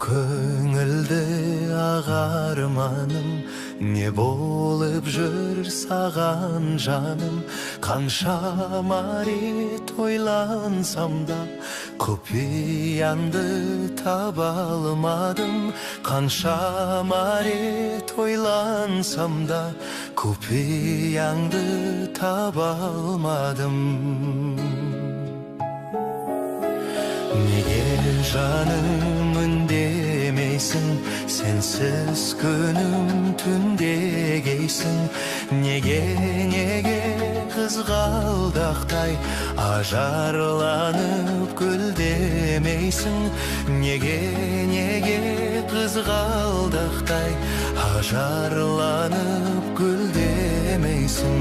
көңілді ақ арманым, не болып жүр саған жаным. Қаншама рет ойлансам да, құпиянды таба алмадым. Қаншама рет ойлансам да, құпиянды таба алмадым. Неге жаным үндемейсің, сенсіз күнім түндегейсің. Неге қызғалдақтай ажарланып гүлдемейсің. Неге қызғалдақтай ажарланып гүлдемейсің.